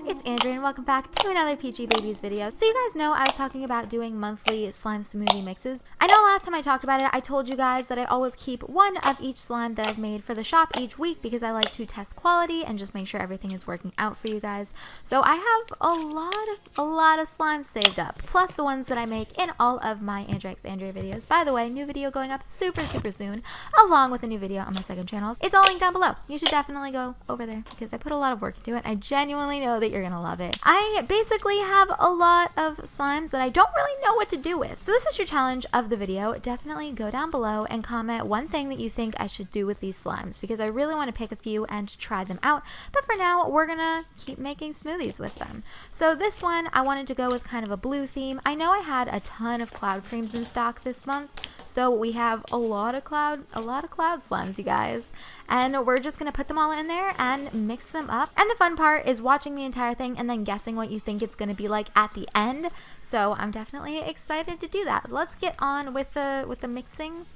it's Andrea and welcome back to another Peachybbies video. So you guys know I was talking about doing monthly slime smoothie mixes. I know last time I talked about it, I told you guys that I always keep one of each slime that I've made for the shop each week because I like to test quality and just make sure everything is working out for you guys. So I have a lot of slimes saved up, plus the ones that I make in all of my AndreaXandrea videos. By the way, new video going up super soon, along with a new video on my second channel. It's all linked down below. You should definitely go over there because I put a lot of work into it. I genuinely know that you're gonna love it. I basically have a lot of slimes that I don't really know what to do with. So this is your challenge of the video. Definitely go down below and comment one thing that you think I should do with these slimes because I really want to pick a few and try them out. But for now, we're gonna keep making smoothies with them. So this one, I wanted to go with kind of a blue theme. I know I had a ton of cloud creams in stock this month. So we have a lot of cloud slimes, you guys. And we're just going to put them all in there and mix them up. And the fun part is watching the entire thing and then guessing what you think it's going to be like at the end. So I'm definitely excited to do that. So let's get on with the mixing,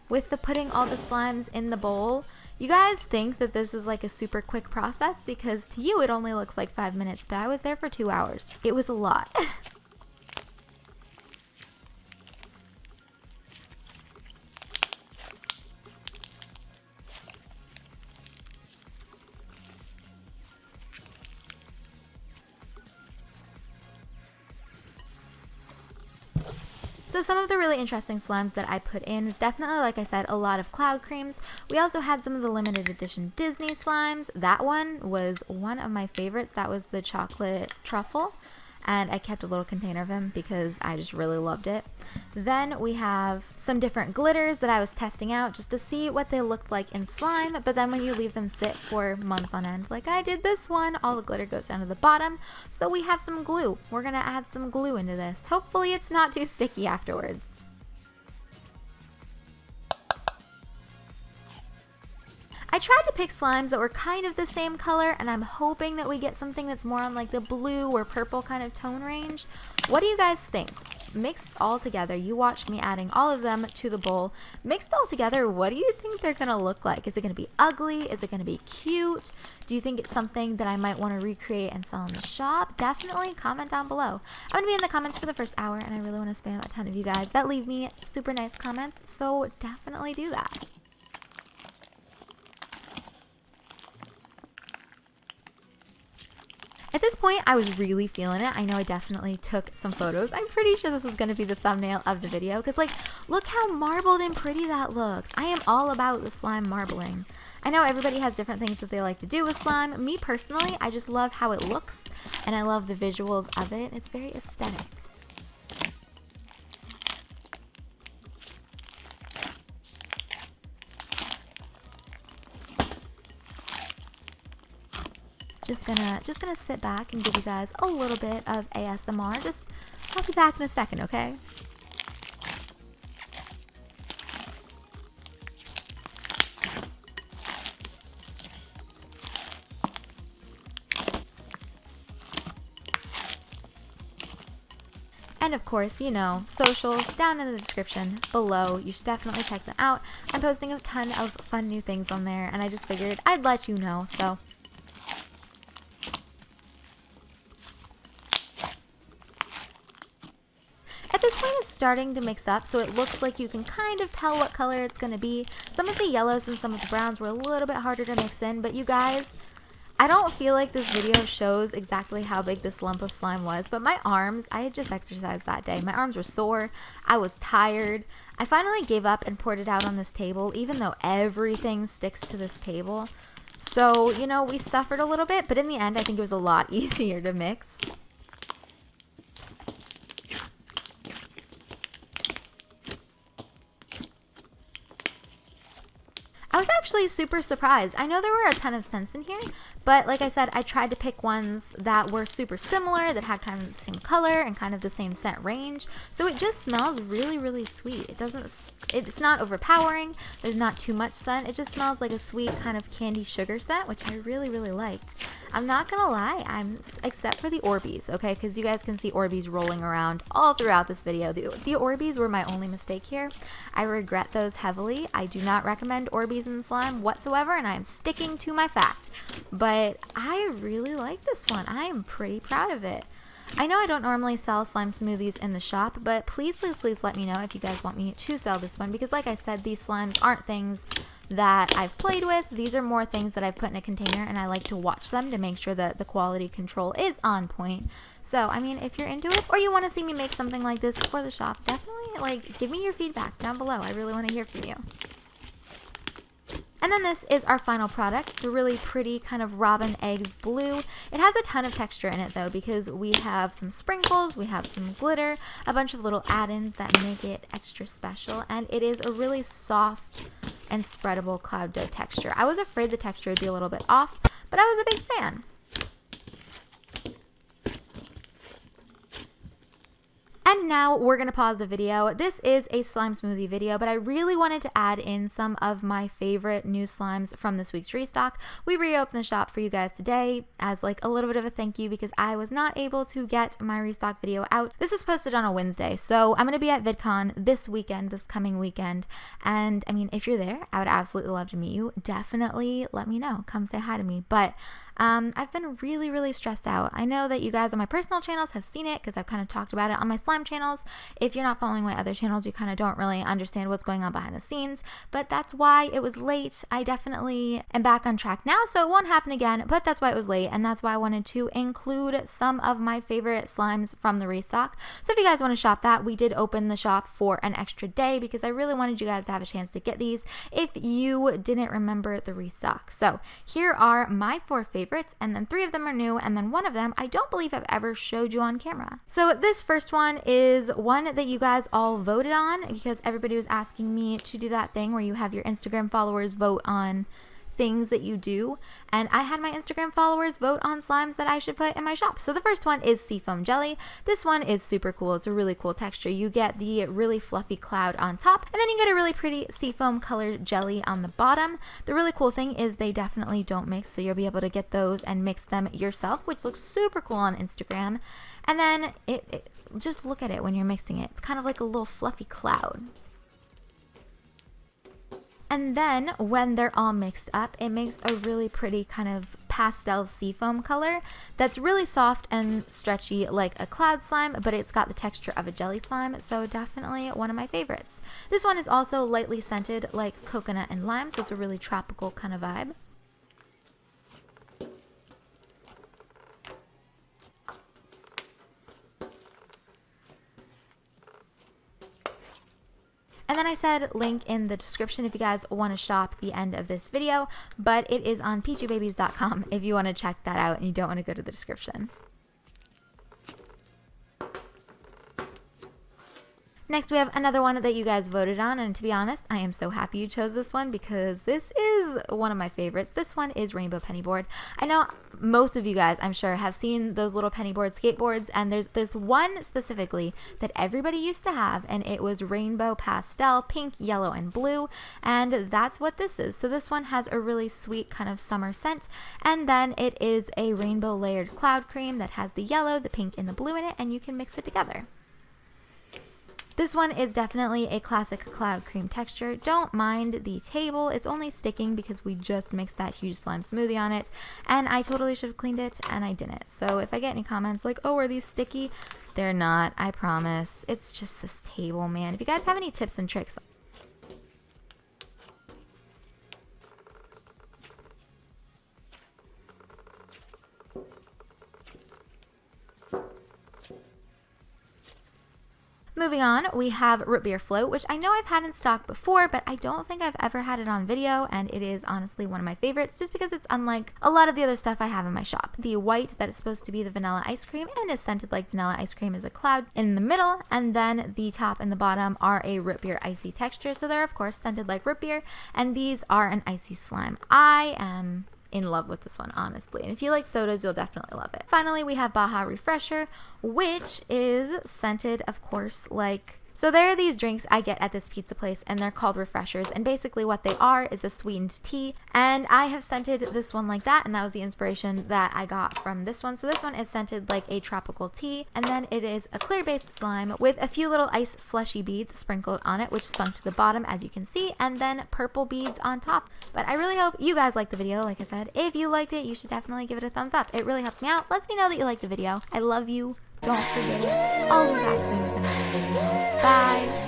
with the putting all the slimes in the bowl. You guys think that this is like a super quick process because to you it only looks like 5 minutes, but I was there for 2 hours. It was a lot. So some of the really interesting slimes that I put in is definitely, like I said, a lot of cloud creams. We also had some of the limited edition Disney slimes. That one was one of my favorites. That was the chocolate truffle. And I kept a little container of them because I just really loved it. Then we have some different glitters that I was testing out just to see what they looked like in slime. But then when you leave them sit for months on end, like I did this one, all the glitter goes down to the bottom. So we have some glue. We're going to add some glue into this. Hopefully it's not too sticky afterwards. I tried to pick slimes that were kind of the same color, and I'm hoping that we get something that's more on like the blue or purple kind of tone range. What do you guys think? Mixed all together, you watched me adding all of them to the bowl. Mixed all together, what do you think they're gonna look like? Is it gonna be ugly? Is it gonna be cute? Do you think it's something that I might want to recreate and sell in the shop? Definitely comment down below. I'm gonna be in the comments for the first hour, and I really want to spam a ton of you guys that leave me super nice comments, so definitely do that. At this point, I was really feeling it. I know I definitely took some photos. I'm pretty sure this was going to be the thumbnail of the video because, like, look how marbled and pretty that looks. I am all about the slime marbling. I know everybody has different things that they like to do with slime. Me, personally, I just love how it looks, and I love the visuals of it. It's very aesthetic. Just gonna sit back and give you guys a little bit of ASMR. I'll be back in a second, okay? And of course, you know, socials down in the description below. You should definitely check them out. I'm posting a ton of fun new things on there, and I just figured I'd let you know, so. At this point, it's starting to mix up, so it looks like you can kind of tell what color it's going to be. Some of the yellows and some of the browns were a little bit harder to mix in, but you guys, I don't feel like this video shows exactly how big this lump of slime was, but my arms, I had just exercised that day. My arms were sore. I was tired. I finally gave up and poured it out on this table, even though everything sticks to this table. So, you know, we suffered a little bit, but in the end, I think it was a lot easier to mix. I was actually super surprised. I know there were a ton of scents in here, but like I said, I tried to pick ones that were super similar, that had kind of the same color and kind of the same scent range. So it just smells really sweet. It's not overpowering. There's not too much scent. It just smells like a sweet kind of candy sugar scent, which I really liked. I'm not gonna lie, except for the Orbeez, okay, because you guys can see Orbeez rolling around all throughout this video. The Orbeez were my only mistake here. I regret those heavily. I do not recommend Orbeez in slime whatsoever, and I am sticking to my fact. But I really like this one. I am pretty proud of it. I know I don't normally sell slime smoothies in the shop, but please, please, please let me know if you guys want me to sell this one, because like I said, these slimes aren't things that I've played with. These are more things that I've put in a container, and I like to watch them to make sure that the quality control is on point. So, I mean, if you're into it or you want to see me make something like this for the shop, definitely, like, give me your feedback down below. I really want to hear from you. And then this is our final product. It's a really pretty kind of robin eggs blue. It has a ton of texture in it though, because we have some sprinkles, we have some glitter, a bunch of little add-ins that make it extra special, and it is a really soft and spreadable cloud dough texture. I was afraid the texture would be a little bit off, but I was a big fan. And now we're going to pause the video. This is a slime smoothie video, but I really wanted to add in some of my favorite new slimes from this week's restock. We reopened the shop for you guys today as like a little bit of a thank you because I was not able to get my restock video out. This was posted on a Wednesday, so I'm going to be at VidCon this weekend, this coming weekend. And I mean, if you're there, I would absolutely love to meet you. Definitely let me know. Come say hi to me. But I've been really, really stressed out. I know that you guys on my personal channels have seen it because I've kind of talked about it on my slime channels. If you're not following my other channels, you kind of don't really understand what's going on behind the scenes, but that's why it was late. I definitely am back on track now, so it won't happen again, but that's why it was late, and that's why I wanted to include some of my favorite slimes from the restock. So if you guys want to shop that, we did open the shop for an extra day because I really wanted you guys to have a chance to get these if you didn't remember the restock. So here are my 4 favorites, and then 3 of them are new, and then 1 of them I don't believe I've ever showed you on camera. So this first one is one that you guys all voted on because everybody was asking me to do that thing where you have your Instagram followers vote on things that you do, and I had my Instagram followers vote on slimes that I should put in my shop. So the first one is Seafoam Jelly. This one is super cool. It's a really cool texture. You get the really fluffy cloud on top, and then you get a really pretty seafoam colored jelly on the bottom. The really cool thing is they definitely don't mix, so you'll be able to get those and mix them yourself, which looks super cool on Instagram. And then just look at it when you're mixing it. It's kind of like a little fluffy cloud. And then when they're all mixed up, it makes a really pretty kind of pastel seafoam color that's really soft and stretchy like a cloud slime, but it's got the texture of a jelly slime, so definitely one of my favorites. This one is also lightly scented like coconut and lime, so it's a really tropical kind of vibe. And then I said link in the description if you guys want to shop the end of this video, but it is on peachybbies.com if you want to check that out and you don't want to go to the description. Next, we have another one that you guys voted on, and to be honest, I am so happy you chose this one because this is one of my favorites. This one is Rainbow Pennyboard. I know most of you guys, I'm sure, have seen those little pennyboard skateboards, and there's one specifically that everybody used to have, and it was rainbow pastel, pink, yellow, and blue, and that's what this is. So this one has a really sweet kind of summer scent, and then it is a rainbow layered cloud cream that has the yellow, the pink, and the blue in it, and you can mix it together. This one is definitely a classic cloud cream texture. Don't mind the table. It's only sticking because we just mixed that huge slime smoothie on it, and I totally should have cleaned it, and I didn't. So if I get any comments like, oh, are these sticky? They're not, I promise. It's just this table, man. If you guys have any tips and tricks, moving on, we have Root Beer Float, which I know I've had in stock before, but I don't think I've ever had it on video, and it is honestly one of my favorites just because it's unlike a lot of the other stuff I have in my shop. The white that is supposed to be the vanilla ice cream and is scented like vanilla ice cream is a cloud in the middle, and then the top and the bottom are a root beer icy texture, so they're of course scented like root beer, and these are an icy slime. I am in love with this one, honestly, and if you like sodas, you'll definitely love it. Finally, we have Baja Refresher, which is scented, of course, like So there are these drinks I get at this pizza place, and they're called refreshers, and basically what they are is a sweetened tea, and I have scented this one like that, and that was the inspiration that I got from this one. So this one is scented like a tropical tea, and then it is a clear based slime with a few little ice slushy beads sprinkled on it, which sunk to the bottom as you can see, and then purple beads on top. But I really hope you guys liked the video. Like I said, if you liked it, you should definitely give it a thumbs up. It really helps me out. Lets me know that you liked the video. I love you. Don't forget it. I'll be back soon with another video. Bye.